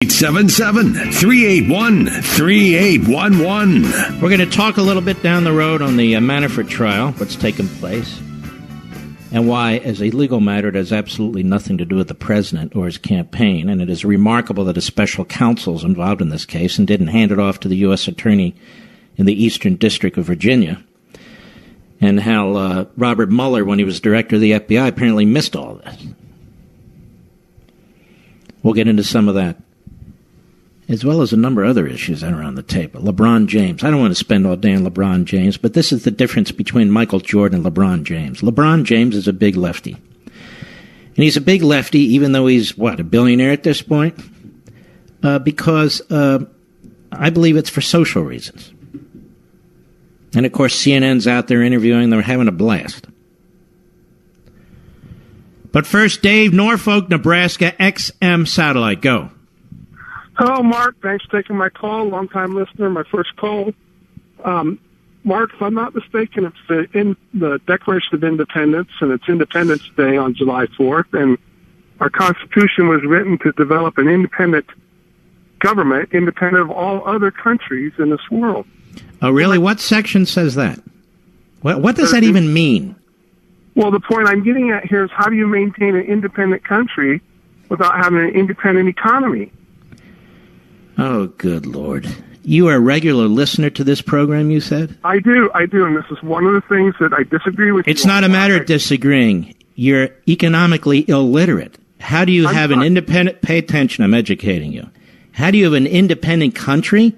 877-381-3811. We're going to talk a little bit down the road on the Manafort trial, what's taken place, and why, as a legal matter, it has absolutely nothing to do with the president or his campaign. And it is remarkable that a special counsel is involved in this case and didn't hand it off to the U.S. attorney in the Eastern District of Virginia. And how Robert Mueller, when he was director of the FBI, apparently missed all this. We'll get into some of that, as well as a number of other issues that are on the table. LeBron James. I don't want to spend all day on LeBron James, but this is the difference between Michael Jordan and LeBron James. LeBron James is a big lefty. And he's a big lefty, even though he's, a billionaire at this point? Because I believe it's for social reasons. And, of course, CNN's out there interviewing. They're having a blast. But first, Dave, Norfolk, Nebraska, XM Satellite. Go. Hello, Mark. Thanks for taking my call. Long-time listener, my first call. Mark, if I'm not mistaken, it's in the Declaration of Independence, and it's Independence Day on July 4th, and our Constitution was written to develop an independent government, independent of all other countries in this world. Oh, really? What section says that? What does that even mean? Well, the point I'm getting at here is how do you maintain an independent country without having an independent economy? Oh, good Lord. You are a regular listener to this program, you said? I do, and this is one of the things that I disagree with you. It's not a matter of disagreeing. You're economically illiterate. How do you have an independent... Pay attention, I'm educating you. How do you have an independent country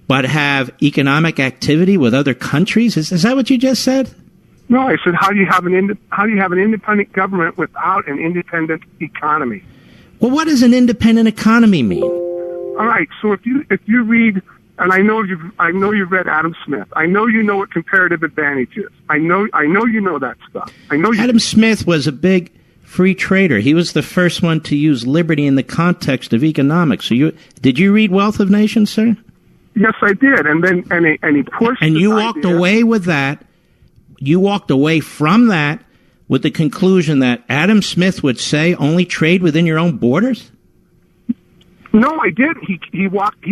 but have economic activity with other countries? Is that what you just said? No, I said how do you have an independent government without an independent economy? Well, what does an independent economy mean? All right, so if you read, and I know you've read Adam Smith. I know you know what comparative advantage is. I know you know that stuff. Adam Smith was a big free trader. He was the first one to use liberty in the context of economics. So did you read Wealth of Nations, sir? Yes, I did, and he pushed. And you walked away with that. You walked away from that with the conclusion that Adam Smith would say only trade within your own borders? No, I did. I walked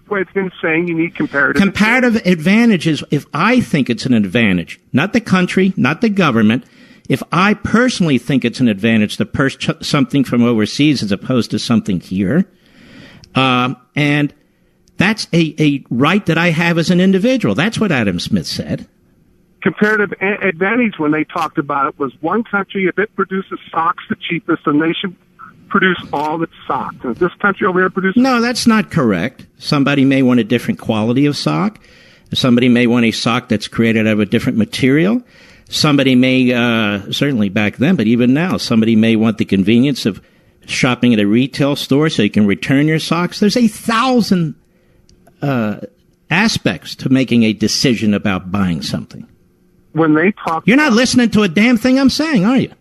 away with him saying you need comparative advantages. If I think it's an advantage, not the country, not the government, if I personally think it's an advantage to purchase something from overseas as opposed to something here, and that's a right that I have as an individual. That's what Adam Smith said. Comparative advantage, when they talked about it, was one country, if it produces socks the cheapest, the nation produce all its socks. And if this country over here produces... No, that's not correct. Somebody may want a different quality of sock. Somebody may want a sock that's created out of a different material. Somebody may, certainly back then, but even now, somebody may want the convenience of shopping at a retail store so you can return your socks. There's 1,000 aspects to making a decision about buying something. When they talk... You're not listening to a damn thing I'm saying, are you?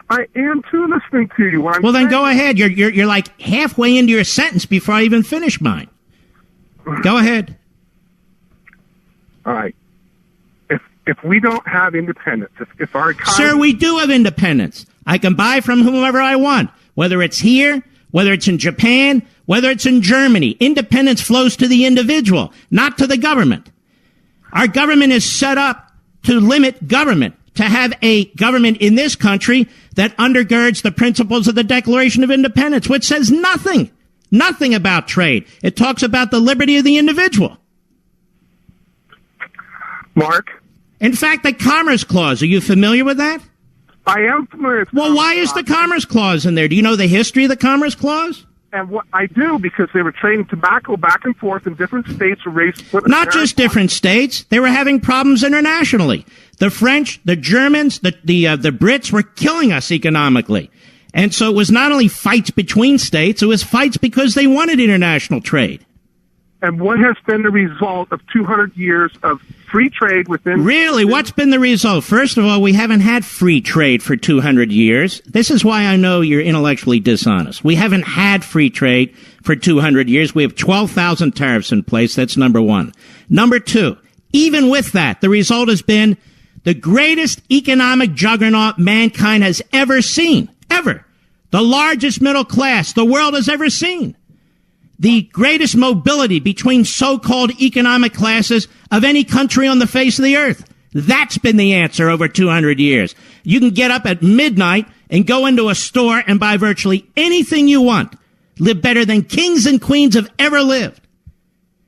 I am too listening to you. Well, then go ahead. You're like halfway into your sentence before I even finish mine. Go ahead. All right. If we don't have independence, if our economy... Sir, we do have independence. I can buy from whomever I want, whether it's here, whether it's in Japan, whether it's in Germany. Independence flows to the individual, not to the government. Our government is set up to limit government, to have a government in this country that undergirds the principles of the Declaration of Independence, which says nothing about trade. It talks about the liberty of the individual. Mark? In fact, the Commerce Clause, are you familiar with that? I am familiar with Well, why is the Commerce Clause in there? Do you know the history of the Commerce Clause? And what I do, because they were trading tobacco back and forth in different states. Not just different states. They were having problems internationally. The French, the Germans, the Brits were killing us economically. And so it was not only fights between states, it was fights because they wanted international trade. And what has been the result of 200 years of free trade within... Really? What's been the result? First of all, we haven't had free trade for 200 years. This is why I know you're intellectually dishonest. We haven't had free trade for 200 years. We have 12,000 tariffs in place. That's number one. Number two, even with that, the result has been the greatest economic juggernaut mankind has ever seen. Ever. The largest middle class the world has ever seen. the greatest mobility between so-called economic classes of any country on the face of the earth. That's been the answer over 200 years. You can get up at midnight and go into a store and buy virtually anything you want. Live better than kings and queens have ever lived.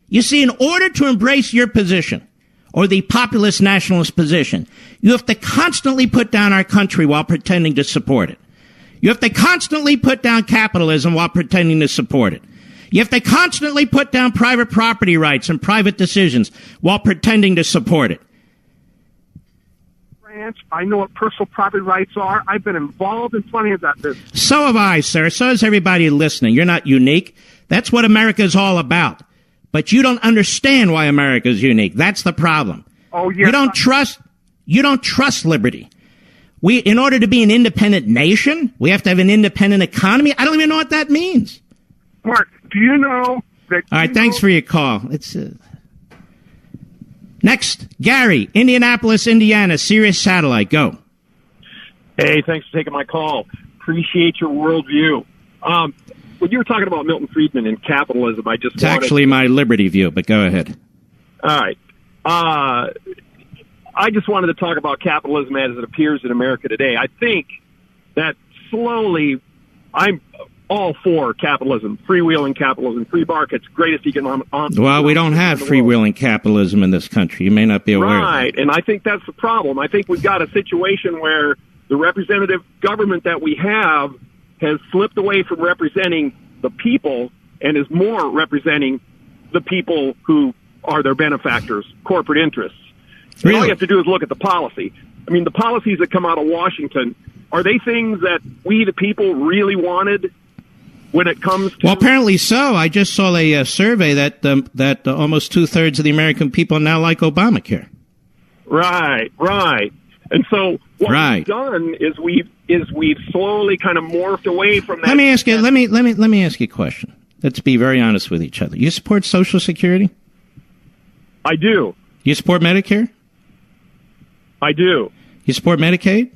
You see, in order to embrace your position, or the populist nationalist position, you have to constantly put down our country while pretending to support it. You have to constantly put down capitalism while pretending to support it. You have to constantly put down private property rights and private decisions while pretending to support it. I know what personal property rights are. I've been involved in plenty of that business. So have I, sir. So is everybody listening. You're not unique. That's what America is all about. But you don't understand why America is unique. That's the problem. Oh, yeah. You don't trust liberty. In order to be an independent nation, we have to have an independent economy. I don't even know what that means. Mark, do you know that... All right, thanks for your call. Next, Gary, Indianapolis, Indiana, Sirius Satellite. Go. Hey, thanks for taking my call. Appreciate your worldview. When you were talking about Milton Friedman and capitalism, It's actually my liberty view, but go ahead. All right. I just wanted to talk about capitalism as it appears in America today. I think that slowly, I'm all for capitalism, freewheeling capitalism, free markets, greatest economic... Well, we don't have freewheeling capitalism in this country. You may not be aware of that. Right, and I think that's the problem. I think we've got a situation where the representative government that we have has slipped away from representing the people and is more representing the people who are their benefactors, corporate interests. Really? All you have to do is look at the policy. I mean, the policies that come out of Washington, are they things that we, the people, really wanted when it comes to... Well, apparently so. I just saw a survey that almost two-thirds of the American people now like Obamacare. Right. And so what we've done is we've slowly kind of morphed away from that. Let me ask you a question. Let's be very honest with each other. You support Social Security? I do. You support Medicare? I do. You support Medicaid?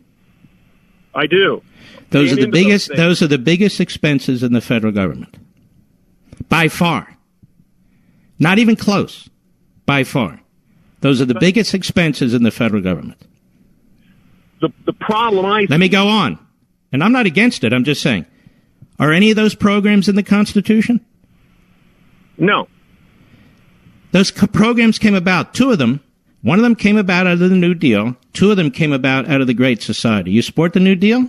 I do. Those are the biggest expenses in the federal government. By far. Not even close. By far. Those are the biggest expenses in the federal government. The problem Let me go on. And I'm not against it. I'm just saying. Are any of those programs in the Constitution? No. Those programs came about. Two of them. One of them came about out of the New Deal. Two of them came about out of the Great Society. You support the New Deal?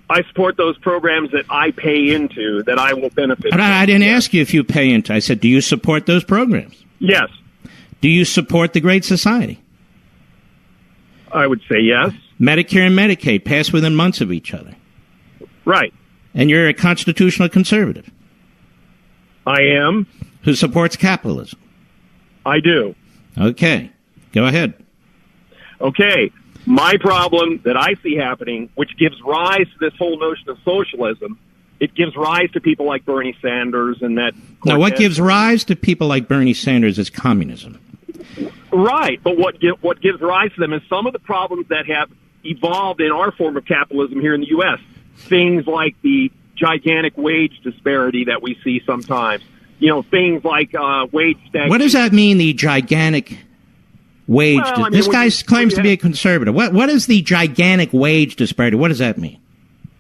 I support those programs that I pay into, that I will benefit from. I didn't ask you if you pay into. I said, do you support those programs? Yes. Do you support the Great Society? I would say yes. Medicare and Medicaid pass within months of each other. Right. And you're a constitutional conservative. I am. Who supports capitalism. I do. Okay. Go ahead. Okay. My problem that I see happening, which gives rise to this whole notion of socialism, it gives rise to people like Bernie Sanders and that... Now, what gives rise to people like Bernie Sanders is communism. Right, but what gives rise to them is some of the problems that have evolved in our form of capitalism here in the U.S. Things like the gigantic wage disparity that we see sometimes. You know, things like wage stagnation. What does that mean, the gigantic wage? This guy claims to be a conservative. What is the gigantic wage disparity? What does that mean?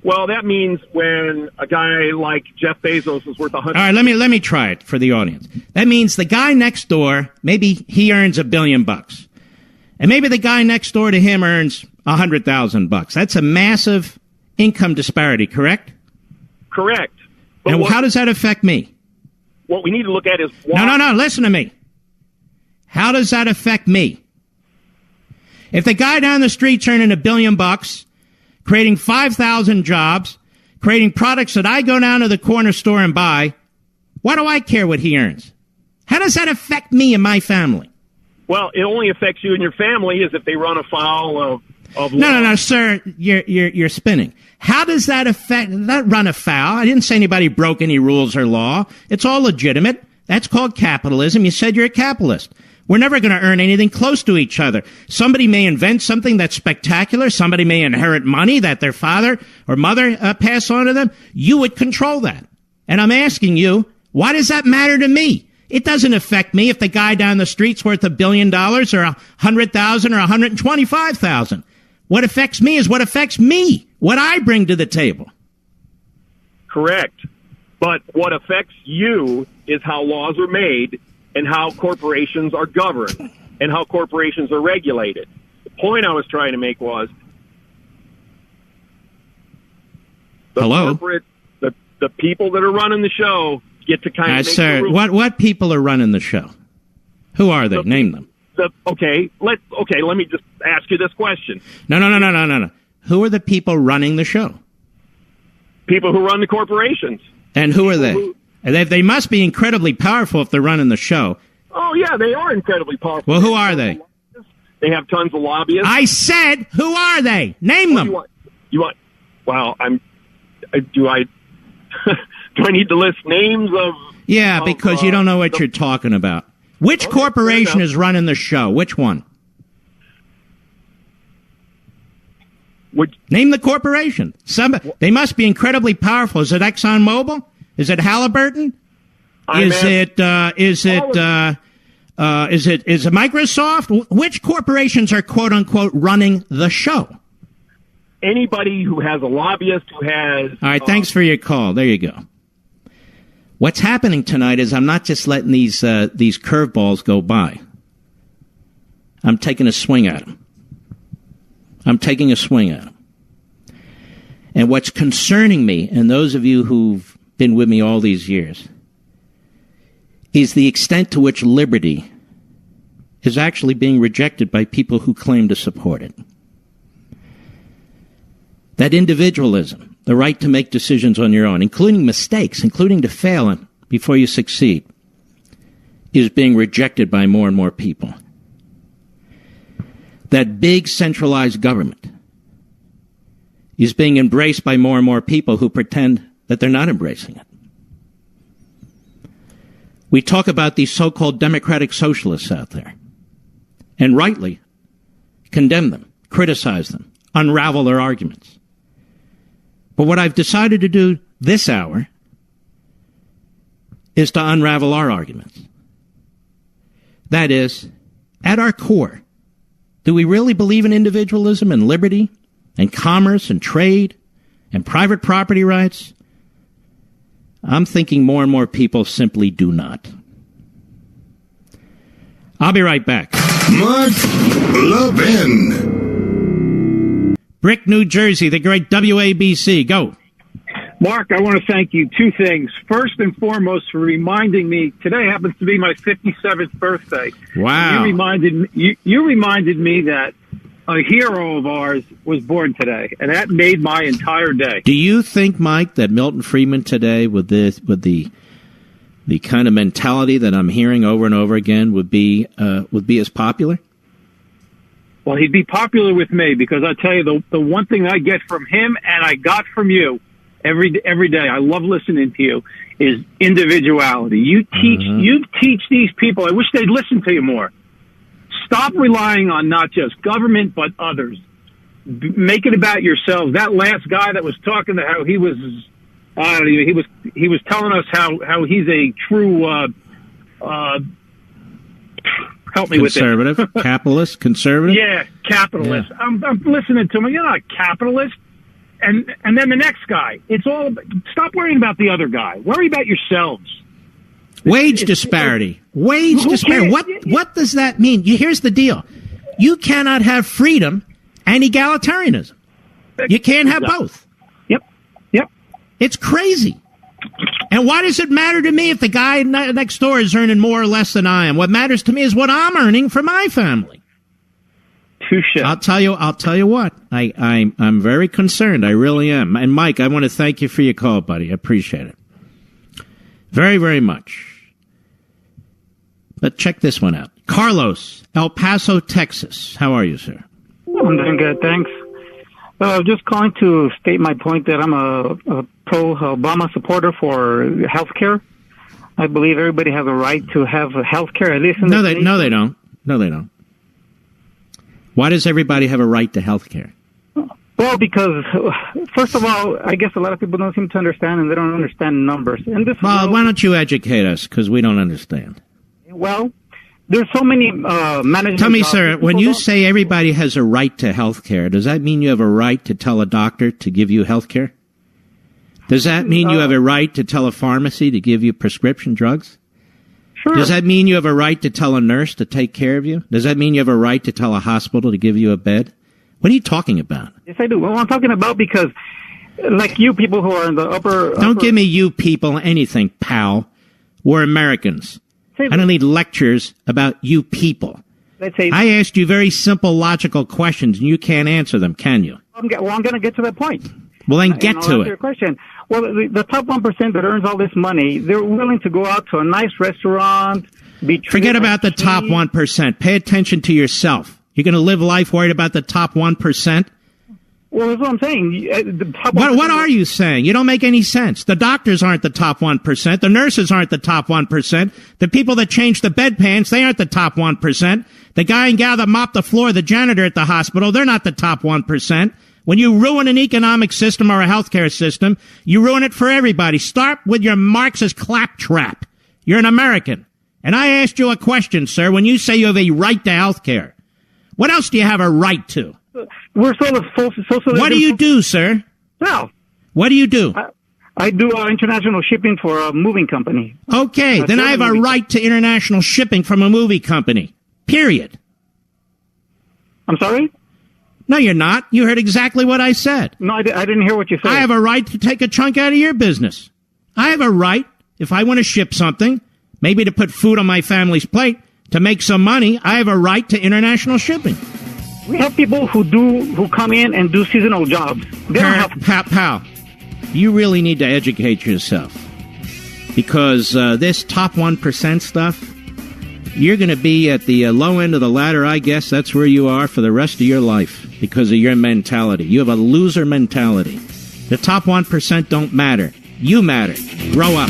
Well, that means when a guy like Jeff Bezos is worth $100. All right, let me try it for the audience. That means the guy next door, maybe he earns $1 billion, and maybe the guy next door to him earns $100,000. That's a massive income disparity, correct? Correct. But and how does that affect me? What we need to look at is why... No, listen to me. How does that affect me? If the guy down the street's earning $1 billion, creating 5,000 jobs, creating products that I go down to the corner store and buy, why do I care what he earns? How does that affect me and my family? Well, it only affects you and your family as if they run afoul of law. No, sir, you're spinning. How does that affect, that run afoul? I didn't say anybody broke any rules or law. It's all legitimate. That's called capitalism. You said you're a capitalist. We're never going to earn anything close to each other. Somebody may invent something that's spectacular. Somebody may inherit money that their father or mother pass on to them. You would control that. And I'm asking you, why does that matter to me? It doesn't affect me if the guy down the street's worth $1 billion or 100,000 or 125,000. What affects me is what affects me, what I bring to the table. Correct. But what affects you is how laws are made and how corporations are governed and how corporations are regulated. The point I was trying to make was Hello? The people that are running the show get to kind of make sir, the rules. What people are running the show? Who are they? Name them. Okay, let me just ask you this question. No. Who are the people running the show? People who run the corporations. And who are they? They must be incredibly powerful if they're running the show. Oh, yeah, they are incredibly powerful. Well, who are they? They have tons of lobbyists. I said, who are they? Name them. You want? Well, do I need to list names of? Yeah, because you don't know what you're talking about. Which corporation is running the show? Which one? Name the corporation. They must be incredibly powerful. Is it ExxonMobil? Is it Halliburton? Is it Microsoft? Which corporations are quote unquote running the show? Anybody who has a lobbyist who has. All right. Thanks for your call. There you go. What's happening tonight is I'm not just letting these curveballs go by. I'm taking a swing at them. And what's concerning me, and those of you who've been with me all these years, is the extent to which liberty is actually being rejected by people who claim to support it. That individualism, the right to make decisions on your own, including mistakes, including to fail before you succeed, is being rejected by more and more people. That big centralized government is being embraced by more and more people who pretend that they're not embracing it. We talk about these so-called democratic socialists out there, and rightly condemn them, criticize them, unravel their arguments. But what I've decided to do this hour is to unravel our arguments. That is, at our core, do we really believe in individualism and liberty and commerce and trade and private property rights? I'm thinking more and more people simply do not. I'll be right back. Mark Levin. Brick, New Jersey, the great WABC. Go. Mark, I want to thank you. Two things. First and foremost, for reminding me, today happens to be my 57th birthday. Wow. You reminded me that a hero of ours was born today, and that made my entire day. Do you think, Mike, that Milton Friedman today, with the kind of mentality that I'm hearing over and over again, would be as popular? Well, he'd be popular with me because I tell you, the one thing I get from him and I got from you every day, I love listening to you, is individuality. You teach these people. I wish they'd listen to you more. Stop relying on not just government but others. Make it about yourselves. That last guy that was talking to how he was, he was telling us how he's a true. Help me with it. Conservative, capitalist, conservative. Yeah, capitalist. Yeah. I'm listening to him. You're not a capitalist. And then the next guy. It's all. Stop worrying about the other guy. Worry about yourselves. Wage disparity. Wage disparity. What does that mean? Here's the deal. You cannot have freedom and egalitarianism. You can't have both. Yep. It's crazy. And why does it matter to me if the guy next door is earning more or less than I am? What matters to me is what I'm earning for my family. Touche. I'll tell you what. I'm very concerned. I really am. And Mike, I want to thank you for your call, buddy. I appreciate it. Very, very much. But check this one out. Carlos, El Paso, Texas. How are you, sir? I'm doing good, thanks. Just calling to state my point that I'm a pro-Obama supporter for health care. I believe everybody has a right to have health care, at least in No, they don't. Why does everybody have a right to health care? Well, because first of all, I guess a lot of people don't seem to understand, and they don't understand numbers. And this. Well, why don't you educate us? Because we don't understand. Well, there's so many management. Tell me, sir, when you say everybody has a right to health care, does that mean you have a right to tell a doctor to give you health care? Does that mean you have a right to tell a pharmacy to give you prescription drugs? Sure. Does that mean you have a right to tell a nurse to take care of you? Does that mean you have a right to tell a hospital to give you a bed? What are you talking about? Yes, I do. Well, I'm talking about because, like you people who are in the upper... Don't give me you people anything, pal. We're Americans. I don't need lectures about you people. Let's say... I asked you very simple, logical questions, and you can't answer them, can you? I'm going to get to that point. Well, then get to it. Your question. Well, the top 1% that earns all this money, they're willing to go out to a nice restaurant, be treated. Forget about the top 1%. Pay attention to yourself. You're going to live life worried about the top 1%? Well, that's what I'm saying. The top what are you saying? You don't make any sense. The doctors aren't the top 1%. The nurses aren't the top 1%. The people that change the bedpans, they aren't the top 1%. The guy and gal that mop the floor, the janitor at the hospital, they're not the top 1%. When you ruin an economic system or a healthcare system, you ruin it for everybody. Start with your Marxist claptrap. You're an American. And I asked you a question, sir, when you say you have a right to healthcare. What else do you have a right to? We're socialism. What do you do, sir? Well, what do you do? I do international shipping for a moving company. Okay, then I have a right to international shipping from a movie company. Period. I'm sorry? No, you're not. You heard exactly what I said. No, I didn't hear what you said. I have a right to take a chunk out of your business. I have a right, if I want to ship something, maybe to put food on my family's plate, to make some money, I have a right to international shipping. We have people who come in and do seasonal jobs. They don't have... Pal, you really need to educate yourself. Because this top 1% stuff, you're going to be at the low end of the ladder, I guess. That's where you are for the rest of your life because of your mentality. You have a loser mentality. The top 1% don't matter. You matter. Grow up.